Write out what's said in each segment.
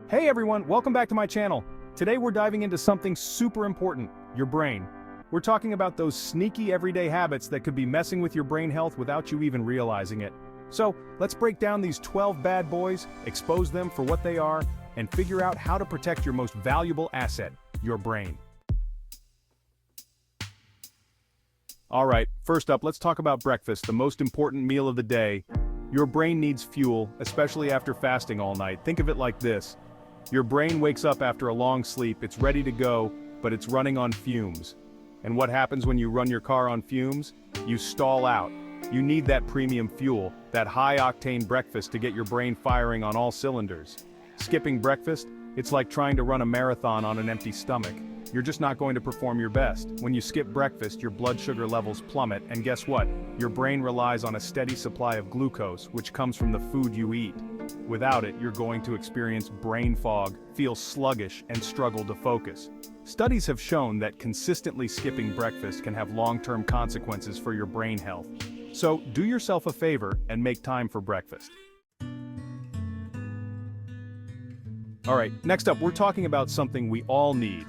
Hey everyone, welcome back to my channel. Today we're diving into something super important, your brain. We're talking about those sneaky everyday habits that could be messing with your brain health without you even realizing it. So, let's break down these 12 bad boys, expose them for what they are, and figure out how to protect your most valuable asset, your brain. Alright, first up, let's talk about breakfast, the most important meal of the day. Your brain needs fuel, especially after fasting all night. Think of it like this. Your brain wakes up after a long sleep, it's ready to go, but it's running on fumes. And what happens when you run your car on fumes? You stall out. You need that premium fuel, that high-octane breakfast to get your brain firing on all cylinders. Skipping breakfast? It's like trying to run a marathon on an empty stomach. You're just not going to perform your best. When you skip breakfast, your blood sugar levels plummet, and guess what? Your brain relies on a steady supply of glucose, which comes from the food you eat. Without it, you're going to experience brain fog, feel sluggish, and struggle to focus. Studies have shown that consistently skipping breakfast can have long-term consequences for your brain health. So, do yourself a favor and make time for breakfast. Alright, next up, we're talking about something we all need.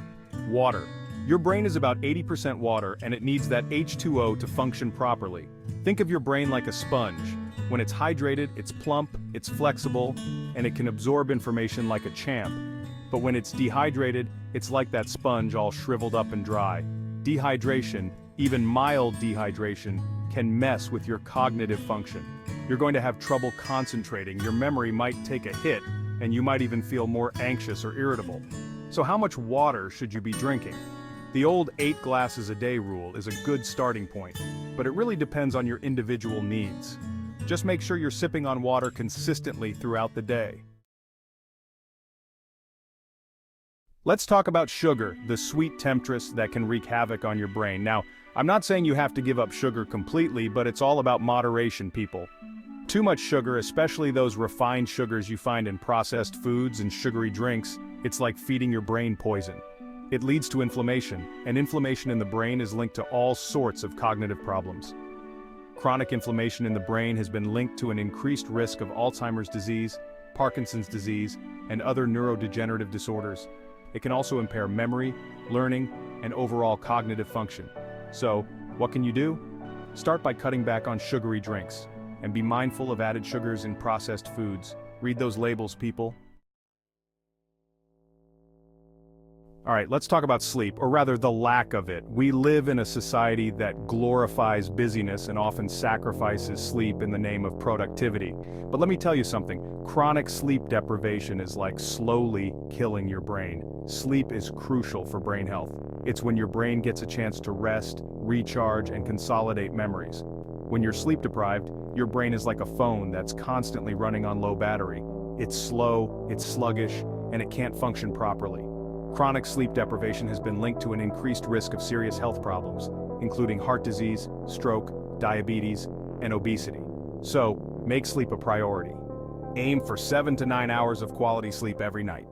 Water. Your brain is about 80% water, and it needs that H2O to function properly. Think of your brain like a sponge. When it's hydrated, it's plump, it's flexible, and it can absorb information like a champ. But when it's dehydrated, it's like that sponge all shriveled up and dry. Dehydration, even mild dehydration, can mess with your cognitive function. You're going to have trouble concentrating, your memory might take a hit, and you might even feel more anxious or irritable. So how much water should you be drinking? The old 8 glasses a day rule is a good starting point, but it really depends on your individual needs. Just make sure you're sipping on water consistently throughout the day. Let's talk about sugar, the sweet temptress that can wreak havoc on your brain. Now, I'm not saying you have to give up sugar completely, but it's all about moderation, people. Too much sugar, especially those refined sugars you find in processed foods and sugary drinks, it's like feeding your brain poison. It leads to inflammation, and inflammation in the brain is linked to all sorts of cognitive problems. Chronic inflammation in the brain has been linked to an increased risk of Alzheimer's disease, Parkinson's disease, and other neurodegenerative disorders. It can also impair memory, learning, and overall cognitive function. So, what can you do? Start by cutting back on sugary drinks, and be mindful of added sugars in processed foods. Read those labels, people. Alright, let's talk about sleep, or rather the lack of it. We live in a society that glorifies busyness and often sacrifices sleep in the name of productivity. But let me tell you something, chronic sleep deprivation is like slowly killing your brain. Sleep is crucial for brain health. It's when your brain gets a chance to rest, recharge, and consolidate memories. When you're sleep deprived, your brain is like a phone that's constantly running on low battery. It's slow, it's sluggish, and it can't function properly. Chronic sleep deprivation has been linked to an increased risk of serious health problems, including heart disease, stroke, diabetes, and obesity. So, make sleep a priority. Aim for 7 to 9 hours of quality sleep every night.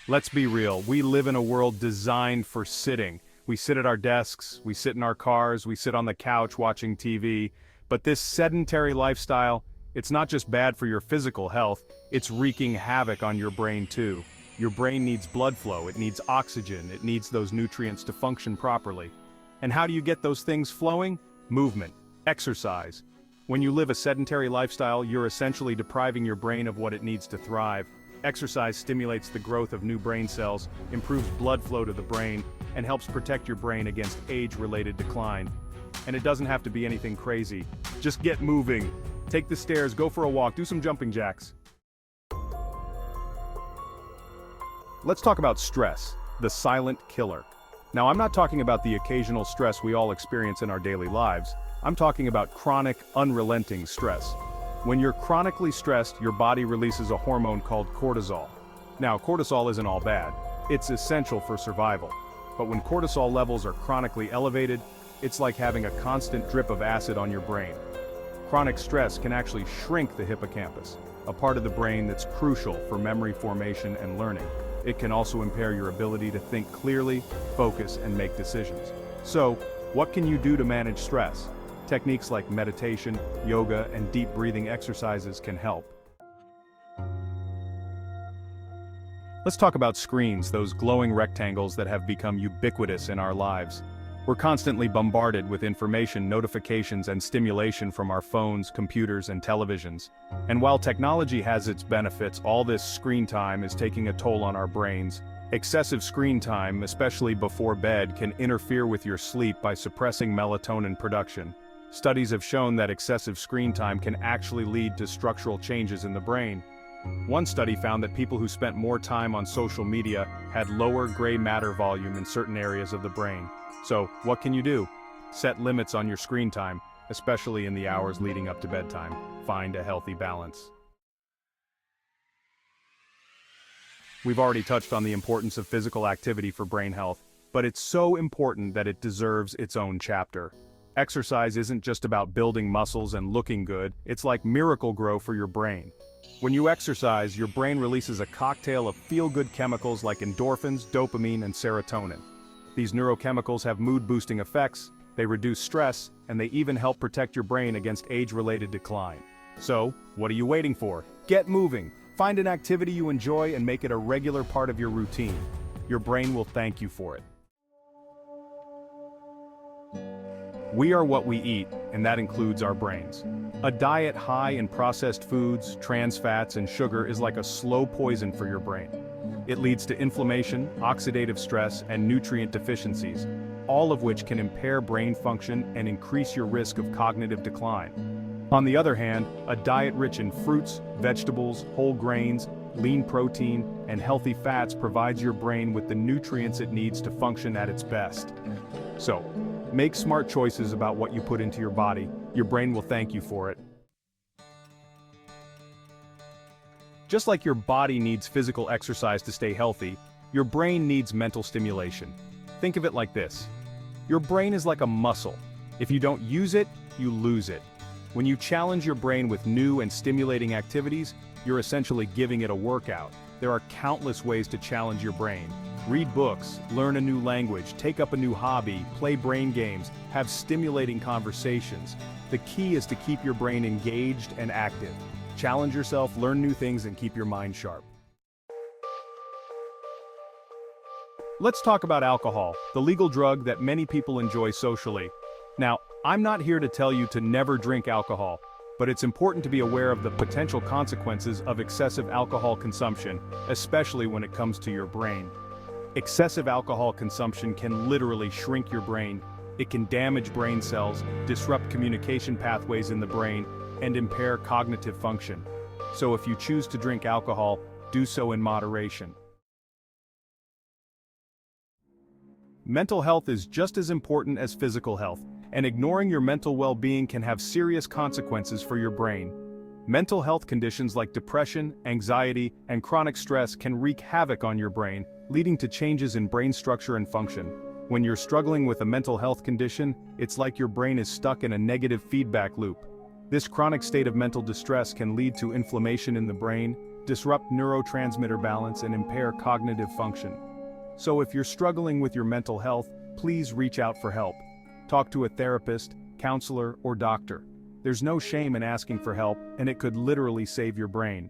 Let's be real, we live in a world designed for sitting. We sit at our desks, we sit in our cars, we sit on the couch watching TV, but this sedentary lifestyle, it's not just bad for your physical health, it's wreaking havoc on your brain too. Your brain needs blood flow, it needs oxygen, it needs those nutrients to function properly. And how do you get those things flowing? Movement, exercise. When you live a sedentary lifestyle, you're essentially depriving your brain of what it needs to thrive. Exercise stimulates the growth of new brain cells, improves blood flow to the brain, and helps protect your brain against age-related decline. And it doesn't have to be anything crazy. Just get moving. Take the stairs, go for a walk, do some jumping jacks. Let's talk about stress, the silent killer. Now, I'm not talking about the occasional stress we all experience in our daily lives. I'm talking about chronic, unrelenting stress. When you're chronically stressed, your body releases a hormone called cortisol. Now, cortisol isn't all bad. It's essential for survival. But when cortisol levels are chronically elevated, it's like having a constant drip of acid on your brain. Chronic stress can actually shrink the hippocampus, a part of the brain that's crucial for memory formation and learning. It can also impair your ability to think clearly, focus, and make decisions. So, what can you do to manage stress? Techniques like meditation, yoga, and deep breathing exercises can help. Let's talk about screens, those glowing rectangles that have become ubiquitous in our lives. We're constantly bombarded with information, notifications, and stimulation from our phones, computers, and televisions. And while technology has its benefits, all this screen time is taking a toll on our brains. Excessive screen time, especially before bed, can interfere with your sleep by suppressing melatonin production. Studies have shown that excessive screen time can actually lead to structural changes in the brain. One study found that people who spent more time on social media had lower gray matter volume in certain areas of the brain. So, what can you do? Set limits on your screen time, especially in the hours leading up to bedtime. Find a healthy balance. We've already touched on the importance of physical activity for brain health, but it's so important that it deserves its own chapter. Exercise isn't just about building muscles and looking good, it's like Miracle-Gro for your brain. When you exercise, your brain releases a cocktail of feel-good chemicals like endorphins, dopamine, and serotonin. These neurochemicals have mood-boosting effects, they reduce stress, and they even help protect your brain against age-related decline. So, what are you waiting for? Get moving! Find an activity you enjoy and make it a regular part of your routine. Your brain will thank you for it. We are what we eat, and that includes our brains. A diet high in processed foods, trans fats, and sugar is like a slow poison for your brain. It leads to inflammation, oxidative stress, and nutrient deficiencies, all of which can impair brain function and increase your risk of cognitive decline. On the other hand, a diet rich in fruits, vegetables, whole grains, lean protein, and healthy fats provides your brain with the nutrients it needs to function at its best. So, make smart choices about what you put into your body. Your brain will thank you for it. Just like your body needs physical exercise to stay healthy, your brain needs mental stimulation. Think of it like this. Your brain is like a muscle. If you don't use it, you lose it. When you challenge your brain with new and stimulating activities, you're essentially giving it a workout. There are countless ways to challenge your brain. Read books, learn a new language, take up a new hobby, play brain games, have stimulating conversations. The key is to keep your brain engaged and active. Challenge yourself, learn new things, and keep your mind sharp. Let's talk about alcohol, the legal drug that many people enjoy socially. Now, I'm not here to tell you to never drink alcohol, but it's important to be aware of the potential consequences of excessive alcohol consumption, especially when it comes to your brain. Excessive alcohol consumption can literally shrink your brain. It can damage brain cells, disrupt communication pathways in the brain, and impair cognitive function. So if you choose to drink alcohol, do so in moderation. Mental health is just as important as physical health, and ignoring your mental well-being can have serious consequences for your brain. Mental health conditions like depression, anxiety, and chronic stress can wreak havoc on your brain, leading to changes in brain structure and function. When you're struggling with a mental health condition, it's like your brain is stuck in a negative feedback loop. This chronic state of mental distress can lead to inflammation in the brain, disrupt neurotransmitter balance, and impair cognitive function. So if you're struggling with your mental health, please reach out for help. Talk to a therapist, counselor, or doctor. There's no shame in asking for help, and it could literally save your brain.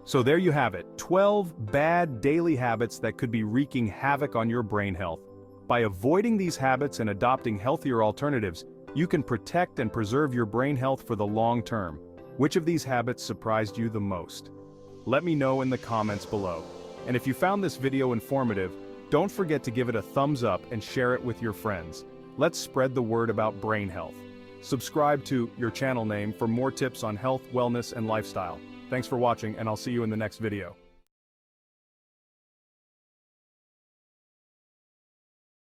So there you have it, 12 bad daily habits that could be wreaking havoc on your brain health. By avoiding these habits and adopting healthier alternatives, you can protect and preserve your brain health for the long term. Which of these habits surprised you the most? Let me know in the comments below. And if you found this video informative, don't forget to give it a thumbs up and share it with your friends. Let's spread the word about brain health. Subscribe to your channel name for more tips on health, wellness, and lifestyle. Thanks for watching, and I'll see you in the next video.